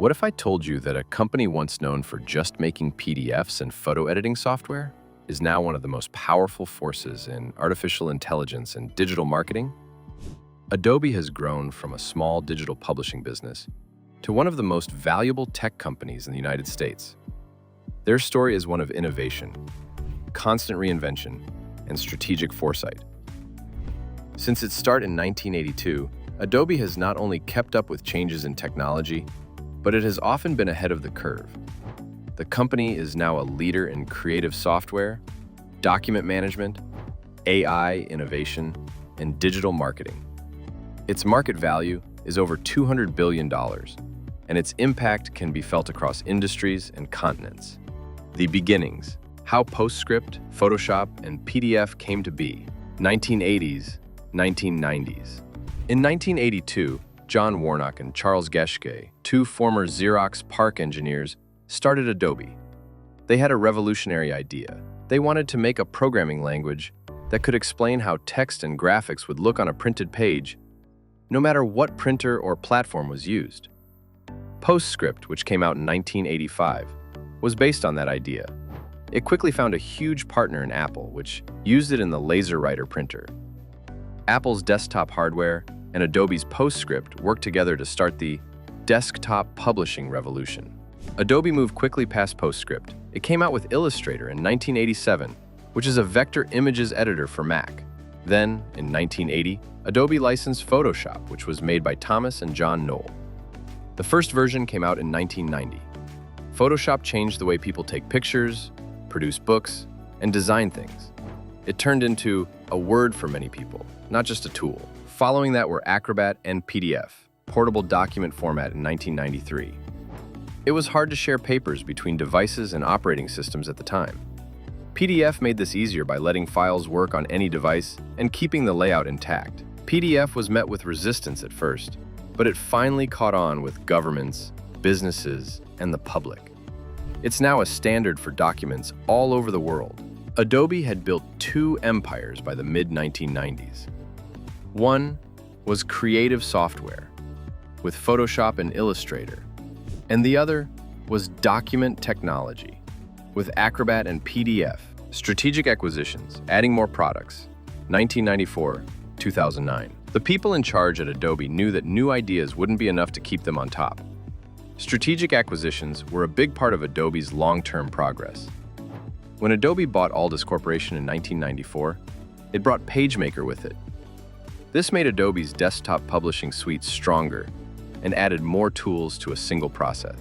What if I told you that a company once known for just making PDFs and photo editing software is now one of the most powerful forces in artificial intelligence and digital marketing? Adobe has grown from a small digital publishing business to one of the most valuable tech companies in the United States. Their story is one of innovation, constant reinvention, and strategic foresight. Since its start in 1982, Adobe has not only kept up with changes in technology, but it has often been ahead of the curve. The company is now a leader in creative software, document management, AI innovation, and digital marketing. Its market value is over $200 billion, and its impact can be felt across industries and continents. The beginnings, how PostScript, Photoshop, and PDF came to be, 1980s, 1990s. In 1982, John Warnock and Charles Geschke, two former Xerox PARC engineers, started Adobe. They had a revolutionary idea. They wanted to make a programming language that could explain how text and graphics would look on a printed page, no matter what printer or platform was used. PostScript, which came out in 1985, was based on that idea. It quickly found a huge partner in Apple, which used it in the LaserWriter printer. Apple's desktop hardware and Adobe's PostScript worked together to start the desktop publishing revolution. Adobe moved quickly past PostScript. It came out with Illustrator in 1987, which is a vector images editor for Mac. Then, in 1980, Adobe licensed Photoshop, which was made by Thomas and John Knoll. The first version came out in 1990. Photoshop changed the way people take pictures, produce books, and design things. It turned into a word for many people, not just a tool. Following that were Acrobat and PDF, portable document format in 1993. It was hard to share papers between devices and operating systems at the time. PDF made this easier by letting files work on any device and keeping the layout intact. PDF was met with resistance at first, but it finally caught on with governments, businesses, and the public. It's now a standard for documents all over the world. Adobe had built two empires by the mid-1990s. One was creative software, with Photoshop and Illustrator, and the other was document technology, with Acrobat and PDF. Strategic acquisitions, adding more products, 1994, 2009. The people in charge at Adobe knew that new ideas wouldn't be enough to keep them on top. Strategic acquisitions were a big part of Adobe's long-term progress. When Adobe bought Aldus Corporation in 1994, it brought PageMaker with it. This made Adobe's desktop publishing suite stronger and added more tools to a single process.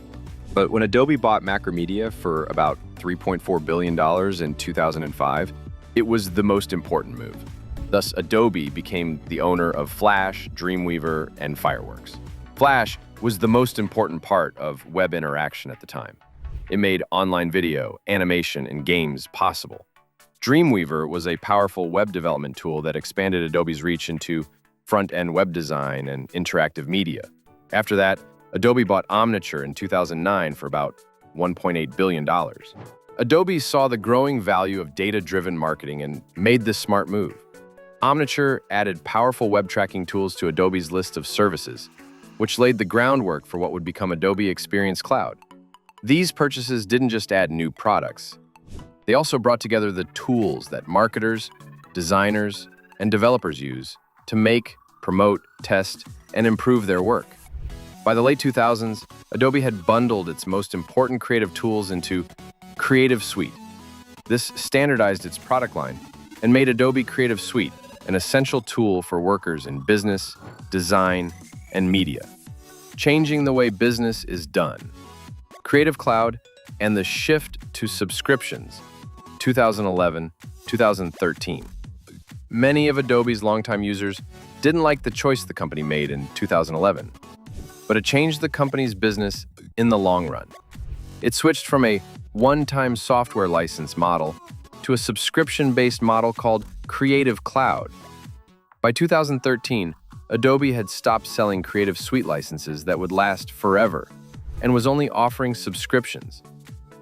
But when Adobe bought Macromedia for about $3.4 billion in 2005, it was the most important move. Thus, Adobe became the owner of Flash, Dreamweaver, and Fireworks. Flash was the most important part of web interaction at the time. It made online video, animation, and games possible. Dreamweaver was a powerful web development tool that expanded Adobe's reach into front-end web design and interactive media. After that, Adobe bought Omniture in 2009 for about $1.8 billion. Adobe saw the growing value of data-driven marketing and made this smart move. Omniture added powerful web tracking tools to Adobe's list of services, which laid the groundwork for what would become Adobe Experience Cloud. These purchases didn't just add new products. They also brought together the tools that marketers, designers, and developers use to make, promote, test, and improve their work. By the late 2000s, Adobe had bundled its most important creative tools into Creative Suite. This standardized its product line and made Adobe Creative Suite an essential tool for workers in business, design, and media, changing the way business is done. Creative Cloud and the shift to subscriptions, 2011, 2013. Many of Adobe's longtime users didn't like the choice the company made in 2011, but it changed the company's business in the long run. It switched from a one-time software license model to a subscription-based model called Creative Cloud. By 2013, Adobe had stopped selling Creative Suite licenses that would last forever and was only offering subscriptions.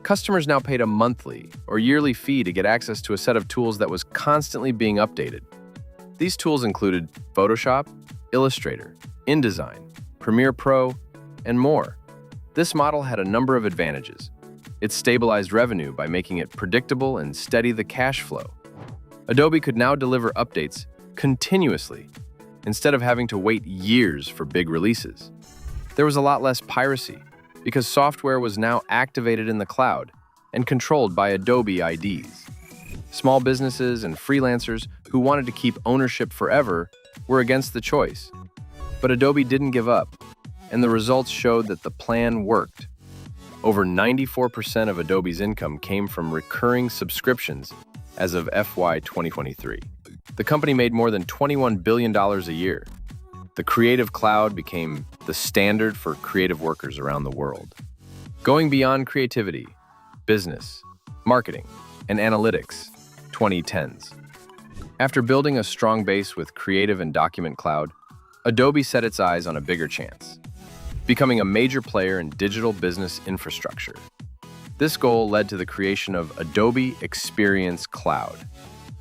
Customers now paid a monthly or yearly fee to get access to a set of tools that was constantly being updated. These tools included Photoshop, Illustrator, InDesign, Premiere Pro, and more. This model had a number of advantages. It stabilized revenue by making it predictable and steady the cash flow. Adobe could now deliver updates continuously instead of having to wait years for big releases. There was a lot less piracy because software was now activated in the cloud and controlled by Adobe IDs. Small businesses and freelancers who wanted to keep ownership forever were against the choice. But Adobe didn't give up, and the results showed that the plan worked. Over 94% of Adobe's income came from recurring subscriptions as of FY 2023. The company made more than $21 billion a year. The Creative Cloud became the standard for creative workers around the world. Going beyond creativity, business, marketing, and analytics, 2010s. After building a strong base with Creative and Document Cloud, Adobe set its eyes on a bigger chance, becoming a major player in digital business infrastructure. This goal led to the creation of Adobe Experience Cloud,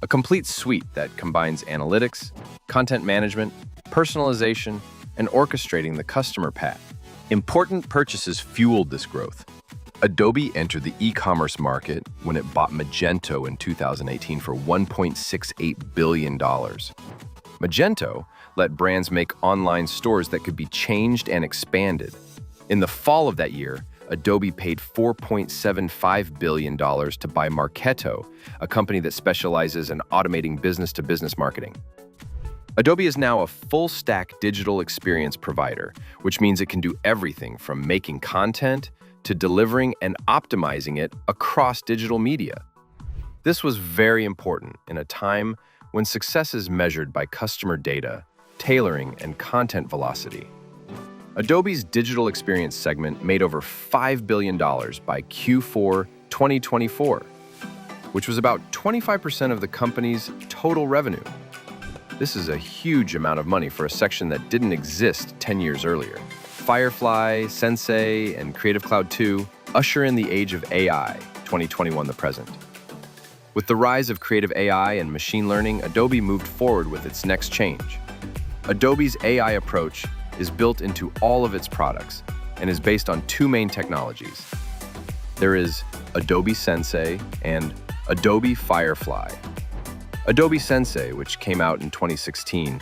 a complete suite that combines analytics, content management, personalization, and orchestrating the customer path. Important purchases fueled this growth. Adobe entered the e-commerce market when it bought Magento in 2018 for $1.68 billion. Magento let brands make online stores that could be changed and expanded. In the fall of that year, Adobe paid $4.75 billion to buy Marketo, a company that specializes in automating business-to-business marketing. Adobe is now a full-stack digital experience provider, which means it can do everything from making content to delivering and optimizing it across digital media. This was very important in a time when success is measured by customer data, tailoring, and content velocity. Adobe's digital experience segment made over $5 billion by Q4 2024, which was about 25% of the company's total revenue. This is a huge amount of money for a section that didn't exist 10 years earlier. Firefly, Sensei, and Creative Cloud 2 usher in the age of AI, 2021 the present. With the rise of creative AI and machine learning, Adobe moved forward with its next change. Adobe's AI approach is built into all of its products and is based on two main technologies. There is Adobe Sensei and Adobe Firefly. Adobe Sensei, which came out in 2016,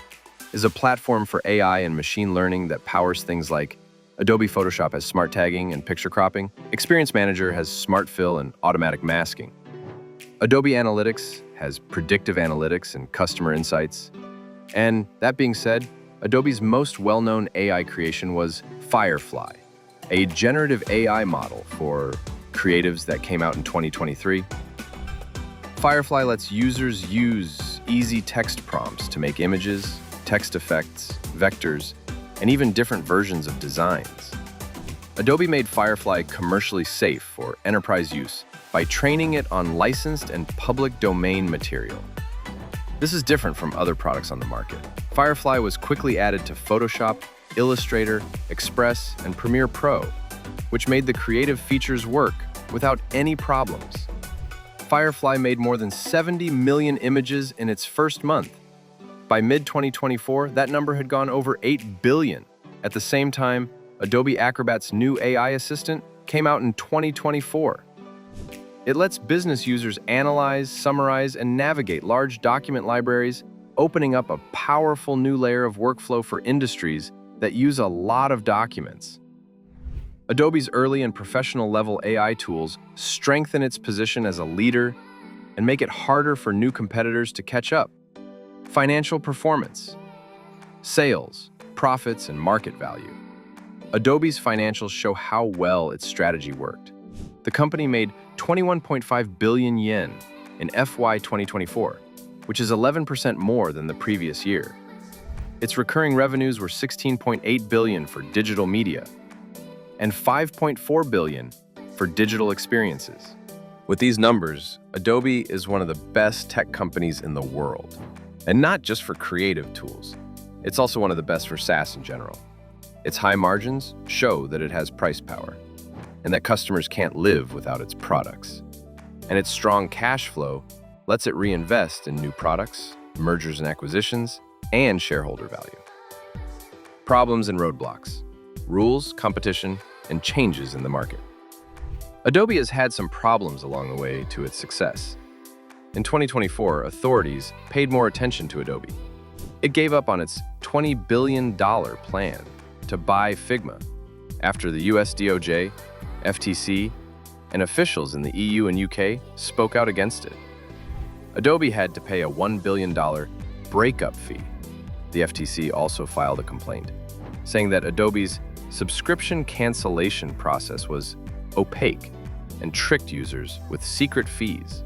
is a platform for AI and machine learning that powers things like Adobe Photoshop has smart tagging and picture cropping, Experience Manager has smart fill and automatic masking. Adobe Analytics has predictive analytics and customer insights. And that being said, Adobe's most well-known AI creation was Firefly, a generative AI model for creatives that came out in 2023. Firefly lets users use easy text prompts to make images, text effects, vectors, and even different versions of designs. Adobe made Firefly commercially safe for enterprise use by training it on licensed and public domain material. This is different from other products on the market. Firefly was quickly added to Photoshop, Illustrator, Express, and Premiere Pro, which made the creative features work without any problems. Firefly made more than 70 million images in its first month. By mid-2024, that number had gone over 8 billion. At the same time, Adobe Acrobat's new AI assistant came out in 2024. It lets business users analyze, summarize, and navigate large document libraries, opening up a powerful new layer of workflow for industries that use a lot of documents. Adobe's early and professional-level AI tools strengthen its position as a leader and make it harder for new competitors to catch up. Financial performance, sales, profits, and market value. Adobe's financials show how well its strategy worked. The company made 21.5 billion yen in FY 2024, which is 11% more than the previous year. Its recurring revenues were 16.8 billion for digital media and 5.4 billion for digital experiences. With these numbers, Adobe is one of the best tech companies in the world. And not just for creative tools. It's also one of the best for SaaS in general. Its high margins show that it has price power, and that customers can't live without its products. And its strong cash flow lets it reinvest in new products, mergers and acquisitions, and shareholder value. Problems and roadblocks. Rules, competition, and changes in the market. Adobe has had some problems along the way to its success. In 2024, authorities paid more attention to Adobe. It gave up on its $20 billion plan to buy Figma after the US DOJ, FTC, and officials in the EU and UK spoke out against it. Adobe had to pay a $1 billion breakup fee. The FTC also filed a complaint, saying that Adobe's subscription cancellation process was opaque and tricked users with secret fees.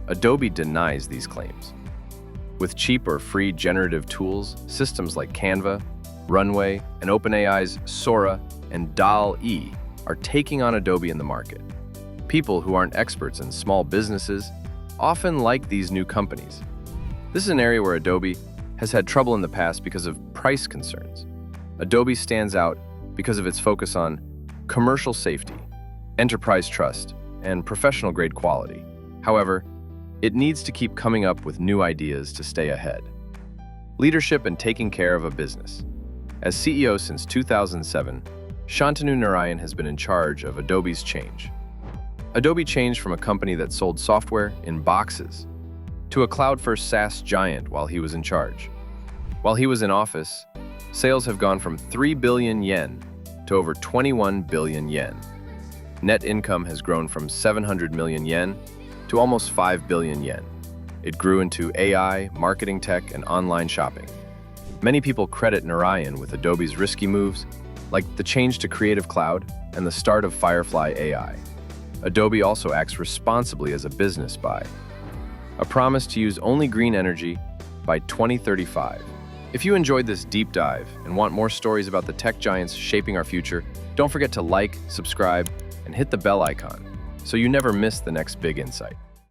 Adobe denies these claims. With cheap or free generative tools, systems like Canva, Runway, and OpenAI's Sora and DALL-E are taking on Adobe in the market. People who aren't experts in small businesses often like these new companies. This is an area where Adobe has had trouble in the past because of price concerns. Adobe stands out because of its focus on commercial safety, enterprise trust, and professional-grade quality. However, it needs to keep coming up with new ideas to stay ahead. Leadership and taking care of a business. As CEO since 2007, Shantanu Narayan has been in charge of Adobe's change. Adobe changed from a company that sold software in boxes to a cloud-first SaaS giant while he was in charge. While he was in office, sales have gone from 3 billion yen to over 21 billion yen. Net income has grown from 700 million yen to almost 5 billion yen. It grew into AI, marketing tech, and online shopping. Many people credit Narayan with Adobe's risky moves, like the change to Creative Cloud and the start of Firefly AI. Adobe also acts responsibly as a business by a promise to use only green energy by 2035. If you enjoyed this deep dive and want more stories about the tech giants shaping our future, don't forget to like, subscribe, and hit the bell icon so you never miss the next big insight.